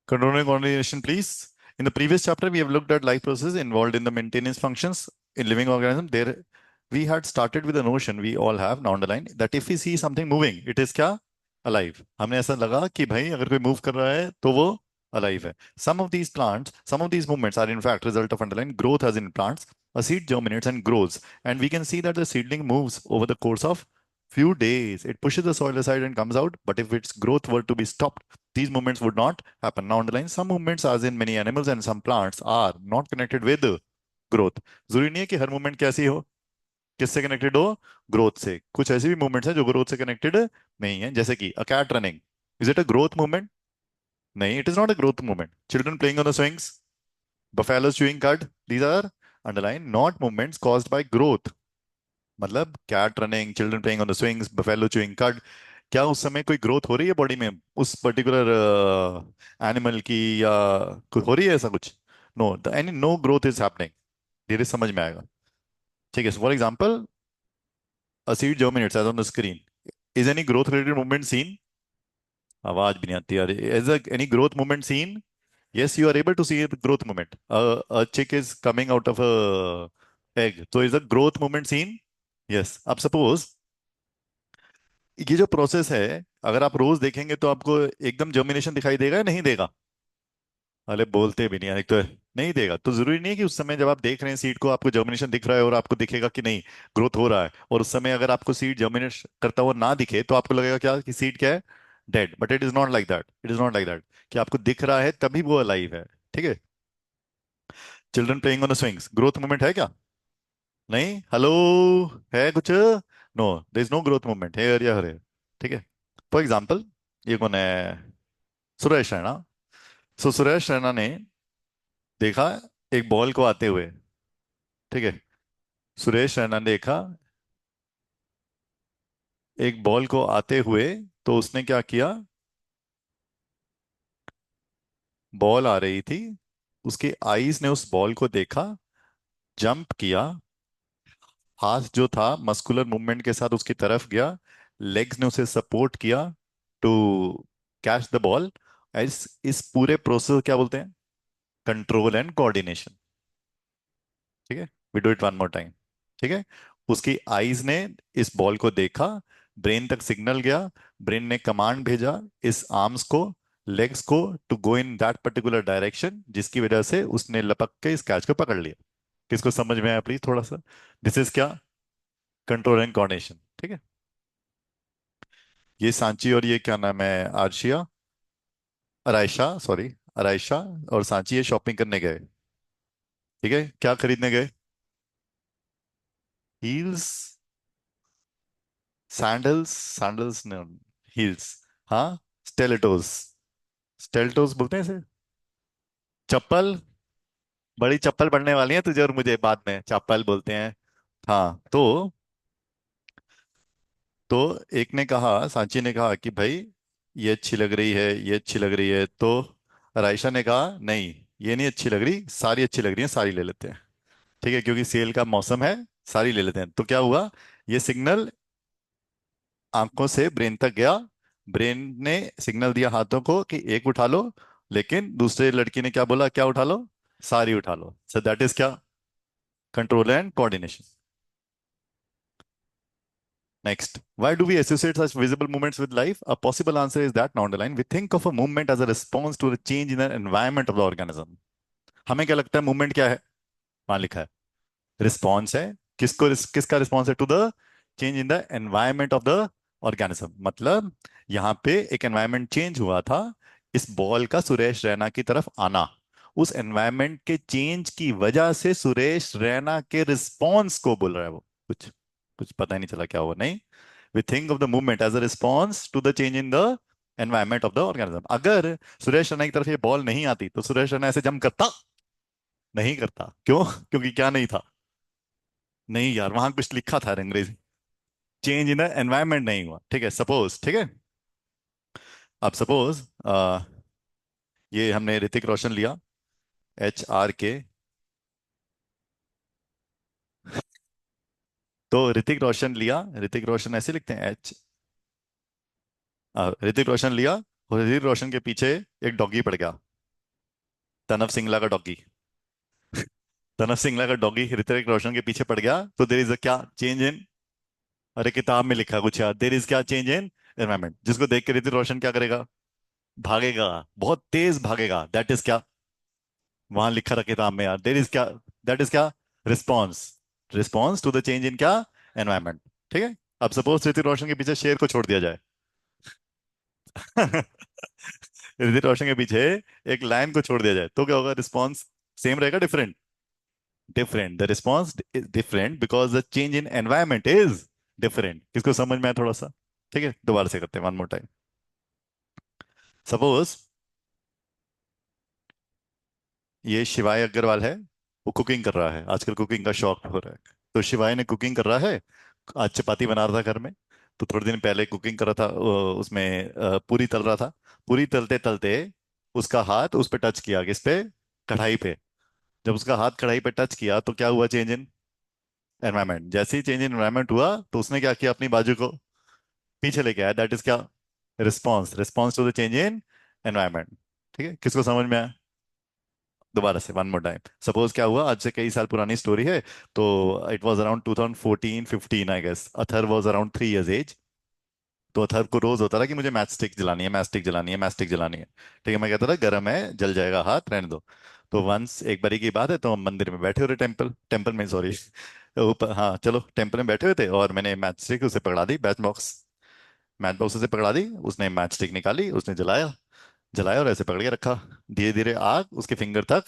Continuing conversation, please. In the previous chapter, we have looked at life processes involved in the maintenance functions in living organism. There, we had started with the notion we all have now underlined that if we see something moving, it is क्या alive. हमने ऐसा लगा कि भाई अगर कोई move कर रहा है तो वो alive है. Some of these plants, some of these movements are in fact result of underlying growth as in plants. A seed germinates and grows, and we can see that the seedling moves over the course of few days. It pushes the soil aside and comes out. But if its growth were to be stopped, these movements would not happen. Now underline some movements as in many animals and some plants are not connected with growth. जरूरी नहीं है कि हर movement कैसी हो, किससे connected हो, growth से. कुछ ऐसे भी मूवमेंट्स हैं जो ग्रोथ से कनेक्टेड नहीं है, जैसे कि a cat running. Is it a growth movement? नहीं, it is not a growth movement. Children playing on the swings, buffaloes chewing cud, these are underline not movements caused by growth. मतलब cat running, children playing on the swings, buffalo chewing cud, क्या उस समय कोई growth हो रही है body में उस पर्टिकुलर एनिमल की, या कुछ हो रही है ऐसा कुछ? No, the any no growth is happening. धीरे से समझ में आएगा. ठीक है. For example, a seed germinates as on the screen. Is any growth related movement seen? आवाज भी नहीं आती यार. Is any growth movement seen? yes, you are able to see the growth movement. A chick is coming out of a egg, so is a growth movement seen? Yes. अब suppose ये जो process है, अगर आप रोज देखेंगे तो आपको एकदम जर्मिनेशन दिखाई देगा या नहीं देगा? अरे बोलते भी नहीं यार, एक तो नहीं देगा. तो जरूरी नहीं है कि उस समय जब आप देख रहे हैं सीड को आपको जर्मिनेशन दिख रहा है और आपको दिखेगा कि नहीं ग्रोथ हो रहा है, और उस समय अगर आपको सीड जर्मिनेट करता हुआ ना दिखे तो आपको लगेगा क्या कि सीड क्या है, dead. But it is not like that. It is not like that कि आपको दिख रहा है तभी वो अलाइव है. ठीक है. Children playing on the swings, growth movement है क्या? नहीं. हेलो, है कुछ? No, there is no growth movement here या हरे. ठीक है. फॉर एग्जाम्पल, ये कौन है? सुरेश रैना. सो सुरेश रैना ने देखा एक बॉल को आते हुए. ठीक है. सुरेश रैना ने देखा एक बॉल को आते हुए, तो उसने क्या किया? बॉल आ रही थी, उसके आईज ने उस बॉल को देखा, जंप किया, हाथ जो था मस्कुलर मूवमेंट के साथ उसकी तरफ गया, लेग्स ने उसे सपोर्ट किया टू कैच द बॉल. इस पूरे प्रोसेस को क्या बोलते हैं? Control and coordination. ठीक है. We do it one more time. ठीक है. उसकी आईज ने इस बॉल को देखा, ब्रेन तक सिग्नल गया, ब्रेन ने कमांड भेजा इस आर्म्स को, लेग्स को, to go in that particular direction, जिसकी वजह से उसने लपक के इस कैच को पकड़ लिया. किसको समझ में आया प्लीज थोड़ा सा? दिस इज क्या? Control and coordination. ठीक है. ये सांची और ये क्या नाम है, आर्शिया, अरायशा, सॉरी, अरायशा और सांची ये शॉपिंग करने गए. ठीक है. क्या खरीदने गए? हील्स, सैंडल्स, सैंडल्स ने, हील्स. हाँ. स्टेलेटोस, स्टेलेटोस बोलते हैं इसे. चप्पल. बड़ी चप्पल पड़ने वाली है तुझे और मुझे बाद में, चप्पल बोलते हैं. हाँ. तो एक ने कहा, सांची ने कहा कि भाई ये अच्छी लग रही है, ये अच्छी लग रही है. तो रायशा ने कहा नहीं, ये नहीं अच्छी लग रही, सारी अच्छी लग रही है, सारी ले लेते हैं. ठीक है, क्योंकि सेल का मौसम है, सारी ले लेते हैं. तो क्या हुआ? ये सिग्नल आंखों से ब्रेन तक गया, ब्रेन ने सिग्नल दिया हाथों को कि एक उठा लो, लेकिन दूसरे लड़की ने क्या बोला, क्या उठा लो? सारी उठा लो. सो दैट इज क्या? Control and coordination. Next, why do we associate such visible movements with life? A possible answer is that, now underline, we think of a movement as a response to a change in the environment of the organism. हमें क्या लगता है movement क्या है? वहां लिखा है response है. किसका रिस्पॉन्स है? To the change in the environment of the organism. मतलब यहाँ पे एक एनवायरमेंट चेंज हुआ था, इस बॉल का सुरेश रैना की तरफ आना, उस एनवायरमेंट के चेंज की वजह से सुरेश रैना के रिस्पॉन्स को बोल रहा है वो. कुछ कुछ पता ही नहीं चला क्या हुआ. नहीं. We think of the movement as a response to the change in the environment of the organism. अगर सुरेश रैना की तरफ ये बॉल नहीं आती तो सुरेश रैना ऐसे जंप करता नहीं? करता. क्यों? क्योंकि क्या नहीं था? नहीं यार, वहां कुछ लिखा था अंग्रेजी. चेंज इन द एनवायरमेंट नहीं हुआ. ठीक है. सपोज, ठीक है, अब सपोज ये हमने ऋतिक रोशन लिया, HRK. तो ऋतिक रोशन लिया, ऋतिक रोशन ऐसे लिखते हैं एच. ऋतिक रोशन लिया और ऋतिक रोशन के पीछे एक डॉगी पड़ गया. तनव सिंगला का डॉगी। तनव सिंगला का डॉगी ऋतिक रोशन के पीछे पड़ गया तो देर इज अ क्या चेंज इन, अरे किताब में लिखा कुछ यार, देर इज क्या चेंज इन एनवायरमेंट, जिसको देख के ऋतिक रोशन क्या करेगा, भागेगा, बहुत तेज भागेगा, दैट इज क्या, वहां लिखा था किताब में यार, देर इज क्या, दैट इज क्या, response, response to the change in क्या, एनवायरमेंट। ठीक है। अब सपोज ऋतिक रोशन के पीछे शेर को छोड़ दिया जाए। ऋतिक रोशन के पीछे एक लायन को छोड़ दिया जाए तो क्या होगा, रिस्पॉन्स सेम रहेगा, different, different, the response is different because the change in environment is different. किसको समझ में आया थोड़ा सा? ठीक है, दोबारा से करते हैं, वन मोर टाइम। सपोज ये शिवाय अग्रवाल है, वो कुकिंग कर रहा है, आजकल कुकिंग का शौक हो रहा है। तो शिवाय ने कुकिंग कर रहा है, आज चपाती बना रहा था घर में। तो थोड़े दिन पहले कुकिंग कर रहा था, उसमें पूरी तल रहा था। पूरी तलते तलते उसका हाथ उस पे टच किया, किस पे, कढ़ाई पे। जब उसका हाथ कढ़ाई पे टच किया तो क्या हुआ, चेंज इन एनवायरमेंट। जैसे ही चेंज इन एनवायरमेंट हुआ तो उसने क्या किया, अपनी बाजू को पीछे लेके आया, दैट इज क्या, response, response to the change in environment. ठीक है, किसको समझ में आया? दोबारा से, वन मोर टाइम। सपोज क्या हुआ, आज से कई साल पुरानी स्टोरी है। तो it was around 2014-15 I guess, Athar was around 3 years age. तो अथर को रोज होता था कि मुझे मैच स्टिक जलानी है, मैच स्टिक जलानी है, मैच स्टिक जलानी है। ठीक है, मैं कहता था गर्म है, जल जाएगा हाथ, रहने दो। तो वंस एक बारी की बात है, तो हम मंदिर में बैठे हो रहे, टेम्पल टेम्पल में, सॉरी, ऊपर, हाँ चलो, टेम्पल में बैठे हुए थे, और मैंने मैच स्टिक उसे पकड़ा दी, मैच बॉक्स उसे पकड़ा दी, उसने मैच स्टिक निकाली, उसने जलाया, जलाया और ऐसे पकड़ के रखा। धीरे धीरे आग उसके फिंगर तक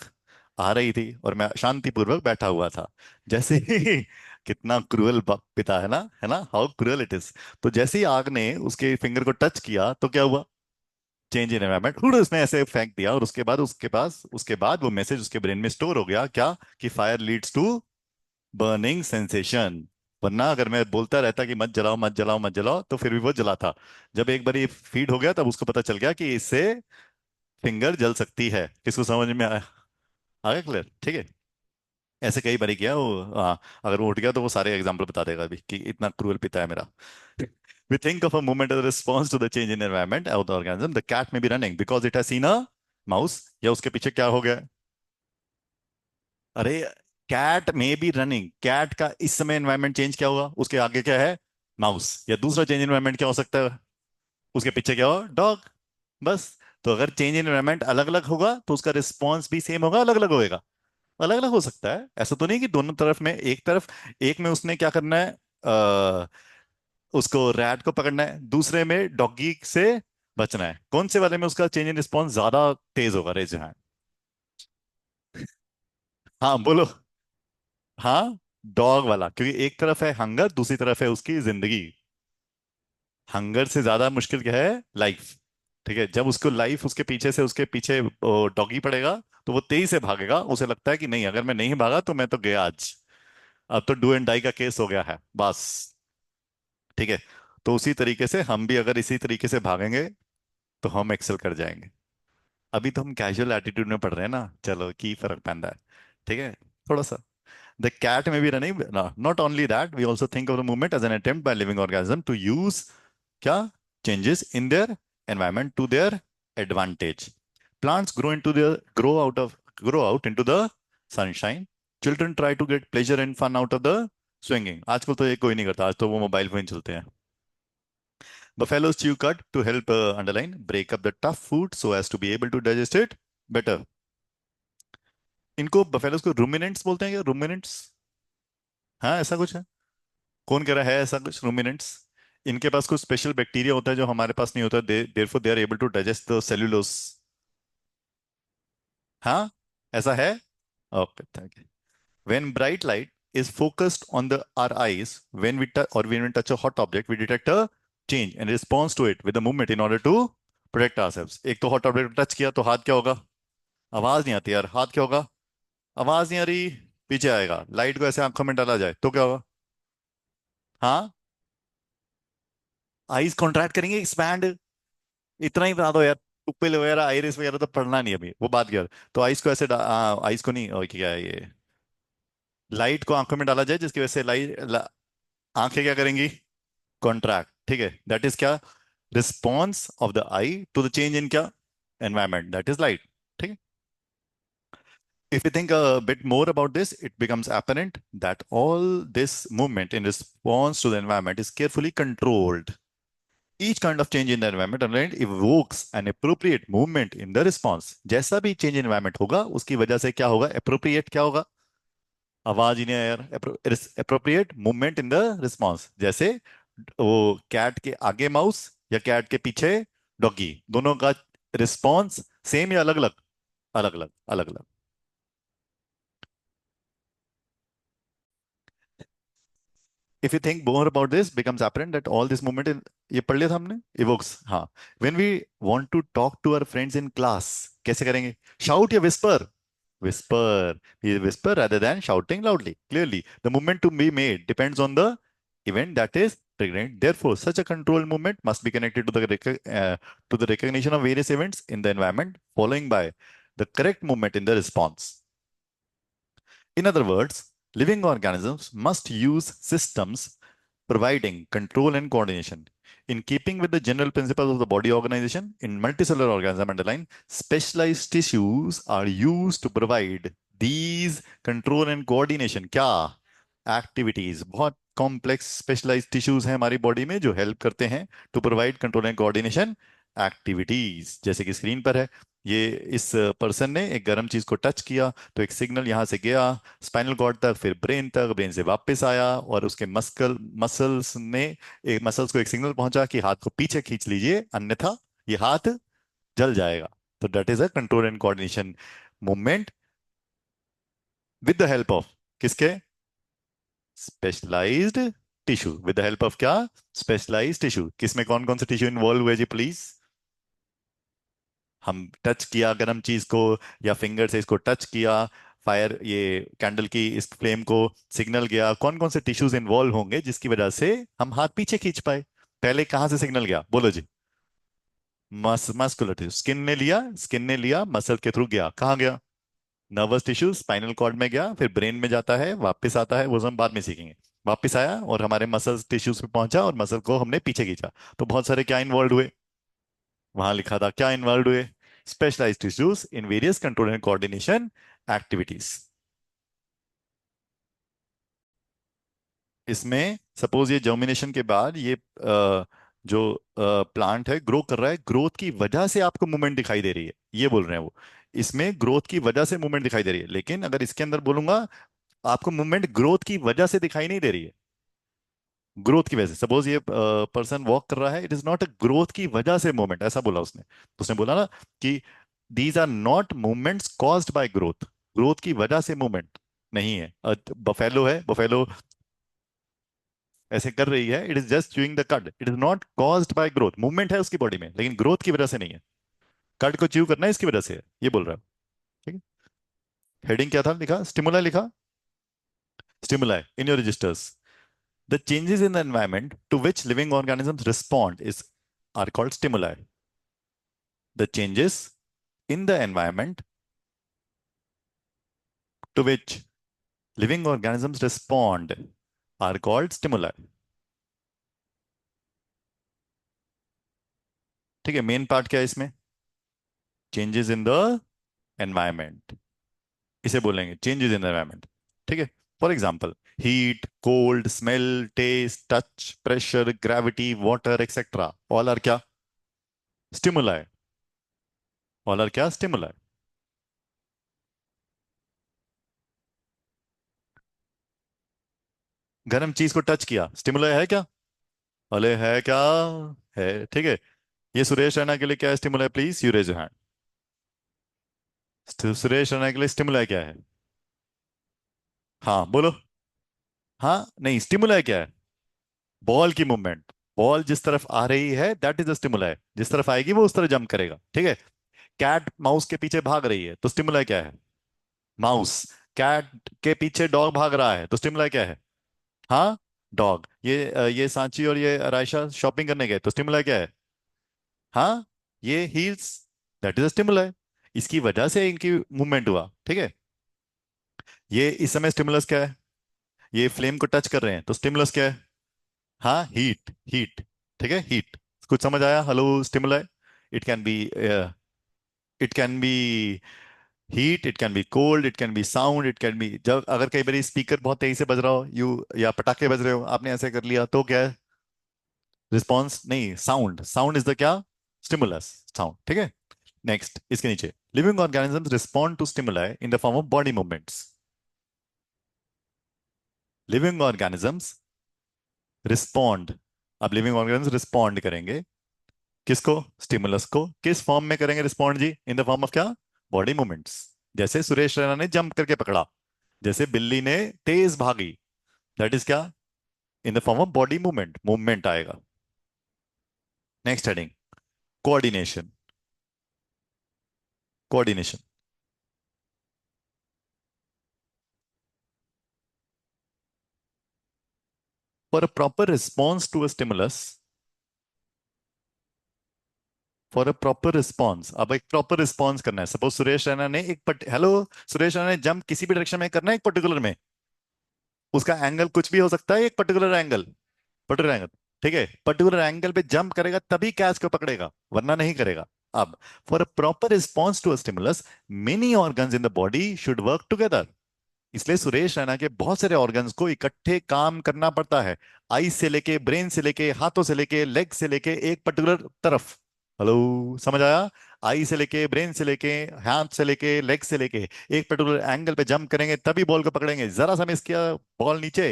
आ रही थी और मैं शांतिपूर्वक बैठा हुआ था। जैसे ही कितना क्रूअल पिता है ना, हाउ क्रूअल इट इज। तो जैसे ही आग ने उसके फिंगर को टच किया तो क्या हुआ, चेंज इन एनवायरमेंट, उसने ऐसे फेंक दिया, और उसके बाद वो मैसेज उसके ब्रेन में स्टोर हो गया क्या, कि fire leads to burning sensation. वरना अगर मैं बोलता रहता कि मत जलाओ मत जलाओ मत जलाओ, तो फिर भी वो जलाता। जब एक बार ये फीड हो गया तब उसको पता चल गया कि इससे फिंगर जल सकती है। किसको समझ में आया? आ गया क्लियर? ठीक है। ऐसे कई बार किया वो, हाँ, अगर वो उठ गया तो वो सारे एग्जाम्पल बता देगा अभी कि इतना क्रूअल पिता है मेरा। We think of a movement as a response to the change in environment of the organism. The cat may be running because it has seen a mouse, या उसके पीछे क्या हो गया, अरे, कैट में बी रनिंग, कैट का इस समय एनवायरनमेंट चेंज क्या होगा, उसके आगे क्या है, माउस, या दूसरा चेंज एनवायरनमेंट क्या हो सकता है, उसके पीछे क्या हो, डॉग, बस। तो अगर चेंज इन एनवायरनमेंट अलग अलग होगा तो उसका रिस्पॉन्स भी सेम होगा, अलग अलग होएगा, अलग अलग हो सकता है। ऐसा तो नहीं कि दोनों तरफ में, एक तरफ, एक में उसने क्या करना है, उसको रैट को पकड़ना है, दूसरे में डॉगी से बचना है, कौन से वाले में उसका चेंज इन रिस्पॉन्स ज्यादा तेज होगा, रेज हैंड। हाँ बोलो। हाँ, डॉग वाला, क्योंकि एक तरफ है हंगर, दूसरी तरफ है उसकी जिंदगी। हंगर से ज्यादा मुश्किल क्या है, लाइफ। ठीक है, जब उसको लाइफ उसके पीछे डॉगी पड़ेगा, तो वो तेजी से भागेगा, उसे लगता है कि नहीं, अगर मैं नहीं भागा तो मैं तो गया आज, अब तो डू एंड डाई का केस हो गया है, बस। ठीक है। तो उसी तरीके से हम भी अगर इसी तरीके से भागेंगे तो हम एक्सेल कर जाएंगे। अभी तो हम कैजुअल एटीट्यूड में पढ़ रहे हैं ना, चलो की फर्क पैंदा है। ठीक है, थोड़ा सा। The cat may be running. No, not only that, we also think of the movement as an attempt by living organism to use क्या, changes in their environment to their advantage. Plants grow out into the sunshine. Children try to get pleasure and fun out of the swinging. आजकल तो ये कोई नहीं करता, आज तो वो मोबाइल फोन चलते हैं। Buffaloes chew cud to help underline break up the tough food so as to be able to digest it better. इनको बफेलोज को रूमिनेंट्स बोलते हैं क्या, रूमिनेंट्स? हाँ, ऐसा कुछ है। कौन कह रहा है ऐसा कुछ, रूमिनेंट्स? इनके पास कुछ स्पेशल बैक्टीरिया होता है जो हमारे पास नहीं होता, therefore they are able to digest the cellulose. हाँ, ऐसा है। Okay, thank you. When bright light is focused on the our eyes, when we touch a hot object, we detect a change and response to it with a movement in order to protect ourselves. एक तो hot object touch किया तो हाथ क्या होगा, आवाज नहीं आती यार, हाथ क्या होगा, आवाज नहीं आ रही, पीछे आएगा। लाइट को ऐसे आंखों में डाला जाए तो क्या होगा, हाँ, आईज कॉन्ट्रैक्ट करेंगे, एक्सपैंड। इतना ही बता दो यार, पुपिल वगैरह आइरिस वगैरह तो पढ़ना नहीं अभी, वो बात कर। तो आइस को ऐसे आइस को नहीं, और क्या है ये, लाइट को आंखों में डाला जाए जिसकी वजह से आंखें क्या करेंगी, कॉन्ट्रैक्ट। ठीक है, दैट इज क्या, response of the eye to the change in क्या, एनवायरमेंट, दैट इज लाइट। ठीक है। If we think a bit more about this, it becomes apparent that all this movement in response to the environment is carefully controlled. Each kind of change in the environment evokes an appropriate movement in the response. जैसा भी change in environment होगा, उसकी वजह से क्या होगा? Appropriate क्या होगा? आवाज ही नहीं आया यार। Appropriate movement in the response। जैसे वो कैट के आगे माउस या कैट के पीछे डॉगी, दोनों का रिस्पॉन्स सेम या अलग अलग? अलग अलग, अलग अलग। If you think more about this, becomes apparent that all this movement in ये पढ़ लिया था हमने, evokes, हाँ। When we want to talk to our friends in class, कैसे करेंगे? Shout या whisper? Whisper. We whisper rather than shouting loudly. Clearly, the movement to be made depends on the event that is triggering. Therefore, such a controlled movement must be connected to to the recognition of various events in the environment, following by the correct movement in the response. In other words, living organisms must use systems providing control and coordination. In keeping with the general principles of the body organization, in multicellular organism underline, specialized tissues are used to provide these control and coordination. क्या? Activities। बहुत complex specialized tissues हैं हमारी body में जो help करते हैं to provide control and coordination activities. जैसे कि स्क्रीन पर है, ये इस पर्सन ने एक गर्म चीज को टच किया तो एक सिग्नल यहां से गया स्पाइनल कॉर्ड तक, फिर ब्रेन तक, ब्रेन से वापस आया और उसके मसल्स को एक सिग्नल पहुंचा कि हाथ को पीछे खींच लीजिए अन्यथा ये हाथ जल जाएगा। तो that is a control and coordination movement with the help of किसके? Specialised tissue. With the help of क्या? Specialised tissue. किसमें कौन कौन से टिश्यू इन्वॉल्व हुए जी प्लीज? हम टच किया गर्म चीज को या फिंगर से इसको टच किया, फायर ये कैंडल की इस फ्लेम को सिग्नल गया, कौन कौन से टिश्यूज इन्वॉल्व होंगे जिसकी वजह से हम हाथ पीछे खींच पाए? पहले कहां से सिग्नल गया बोलो जी? Muscular tissue. स्किन ने लिया मसल के थ्रू गया, कहाँ गया? नर्वस टिश्यू स्पाइनल कॉर्ड में गया, फिर ब्रेन में जाता है, वापस आता है, वो हम बाद में सीखेंगे। वापस आया और हमारे मसल टिश्यूज पे पहुंचा और मसल को हमने पीछे खींचा। तो बहुत सारे क्या इन्वॉल्व हुए? वहां लिखा था क्या इन्वॉल्व हुए? Specialized tissues in various control and coordination activities. इसमें सपोज ये जर्मिनेशन के बाद ये जो प्लांट है ग्रो कर रहा है, ग्रोथ की वजह से आपको मूवमेंट दिखाई दे रही है, ये बोल रहे हैं वो। इसमें ग्रोथ की वजह से मूवमेंट दिखाई दे रही है, लेकिन अगर इसके अंदर बोलूंगा आपको मूवमेंट ग्रोथ की वजह से दिखाई नहीं दे रही है, ग्रोथ की वजह से। सपोज ये पर्सन वॉक कर रहा है, it is not a growth की वजह से मूवमेंट, ऐसा बोला उसने। तो उसने बोला ना कि these are not movements caused by growth, growth की वजह से मूवमेंट नहीं है। बफेलो है, बफेलो ऐसे कर रही है, it is just chewing the cud, it is not caused by growth. Movement है उसकी बॉडी में लेकिन ग्रोथ की वजह से नहीं है। कड को च्यू करना है इसकी वजह से है, ये बोल रहा है। ठीक है। हेडिंग क्या था लिखा? स्टिमुला लिखा। Stimuli in your registers. The changes in the environment to which living organisms respond are called stimuli. The changes in the environment to which living organisms respond are called stimuli. ठीक है, main part क्या है इसमें? Changes in the environment, इसे बोलेंगे changes in the environment. ठीक है। For example, heat, cold, smell, taste, touch, pressure, gravity, water etcetera, all are क्या? स्टिमुलाई। ऑल आर क्या? स्टिमुलाई। गर्म चीज को टच किया, स्टिमुलाई है क्या? अले है क्या? है, ठीक है। ये सुरेश रैना के लिए क्या है stimuli? Please you raise your hand. Suresh Raina के लिए स्टिमुलाई क्या है? हाँ बोलो। हाँ नहीं, स्टिमुलाई क्या है? बॉल की मूवमेंट। बॉल जिस तरफ आ रही है दैट इज द स्टिमुलाई, जिस तरफ आएगी वो उस तरफ जंप करेगा। ठीक है। कैट माउस के पीछे भाग रही है तो स्टिमुलाई क्या है? माउस। कैट के पीछे डॉग भाग रहा है तो स्टिमुलाई क्या है? हाँ, डॉग। ये सांची और ये रायशा शॉपिंग करने गए तो स्टिमुलाई क्या है? हाँ, ये heels. That is a stimuli. इसकी वजह से इनकी मूवमेंट हुआ। ठीक है। ये इस समय स्टिमुलस क्या है? ये फ्लेम को टच कर रहे हैं तो स्टिमुलस क्या है? हाँ, हीट। हीट। ठीक है, हीट। कुछ समझ आया? Hello stimuli. It can be, it can be heat, it can be cold, it can be sound, it can be, जब अगर कई बार स्पीकर बहुत तेजी से बज रहा हो यू, या पटाखे बज रहे हो, आपने ऐसे कर लिया तो क्या है? रिस्पॉन्स नहीं, साउंड, साउंड इज द क्या? स्टिमुलस, साउंड, ठीक है। नेक्स्ट इसके नीचे, living organisms respond to stimuli in the form of body movements. Living organisms respond, अब लिविंग ऑर्गेनिजम्स रिस्पॉन्ड करेंगे किसको? स्टिमुलस को। किस फॉर्म में करेंगे रिस्पॉन्ड जी? इन द फॉर्म ऑफ क्या? Body movements. जैसे सुरेश रैना ने जंप करके पकड़ा, जैसे बिल्ली ने तेज भागी, दैट इज क्या? In the form of body movement, movement आएगा। Next heading, coordination. Coordination, for a proper response to a stimulus, for a proper response, अब एक प्रॉपर रिस्पॉन्स करना है। सपोज सुरेश रैना ने हेलो, सुरेश रैना ने जंप किसी भी डायरेक्शन में करना है, एक पर्टिकुलर में, उसका एंगल कुछ भी हो सकता है, एक पर्टिकुलर एंगल, पर्टिकुलर एंगल, ठीक है, पर्टिकुलर एंगल पे जंप करेगा तभी कैच को पकड़ेगा, वरना नहीं करेगा। अब for a proper response to a stimulus, many organs in the body should work together. इसलिए सुरेश रैना के बहुत सारे ऑर्गन्स को इकट्ठे काम करना पड़ता है, आई से लेके, ब्रेन से लेके, हाथों से लेके, लेग से लेके, एक पर्टिकुलर तरफ। हेलो, समझ आया? आई से लेके, ब्रेन से लेके, हाथ से लेके, लेग से लेके, एक पर्टिकुलर एंगल पे जंप करेंगे तभी बॉल को पकड़ेंगे, जरा सा मिस किया, बॉल नीचे,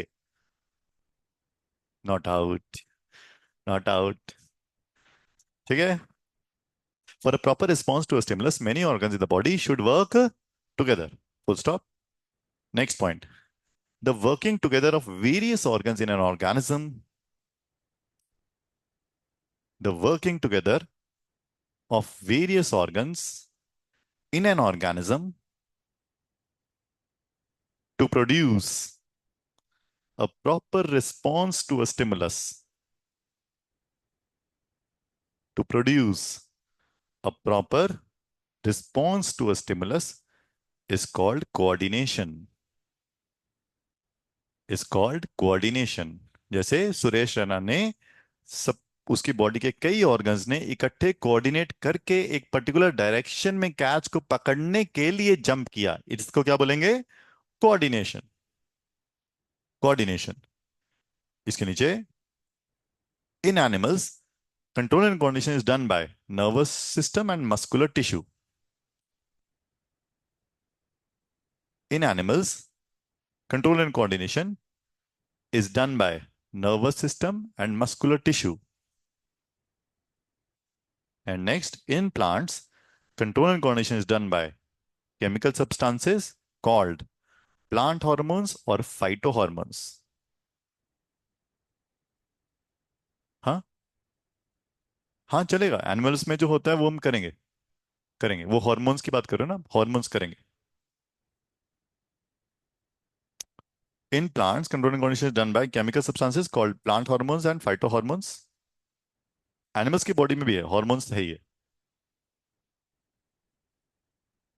नॉट आउट, नॉट आउट, ठीक है। For a proper response to a stimulus, many organs in the body should work together. Full stop. Next point. The working together of various organs in an organism, the working together of various organs in an organism to produce a proper response to a stimulus, to produce a proper response to a stimulus is called coordination. Is called coordination. जैसे सुरेश रैना ने सब, उसकी body के कई organs ने इकट्ठे coordinate करके एक पर्टिकुलर डायरेक्शन में कैच को पकड़ने के लिए जंप किया, इसको क्या बोलेंगे? कोऑर्डिनेशन। कोऑर्डिनेशन। इसके नीचे, in animals control and coordination is done by nervous system and muscular tissue. In animals control and coordination is done by nervous system and muscular tissue. And next, in plants, control and coordination is done by chemical substances called plant hormones or phytohormones. हाँ, हाँ चलेगा, animals में जो होता है वो हम करेंगे, करेंगे, वो हॉर्मोन्स की बात करो ना, हॉर्मोन्स करेंगे। In plants, control and coordination is done by chemical substances called plant hormones and phytohormones. Animals की बॉडी में भी है, हॉर्मोन्स है ही है।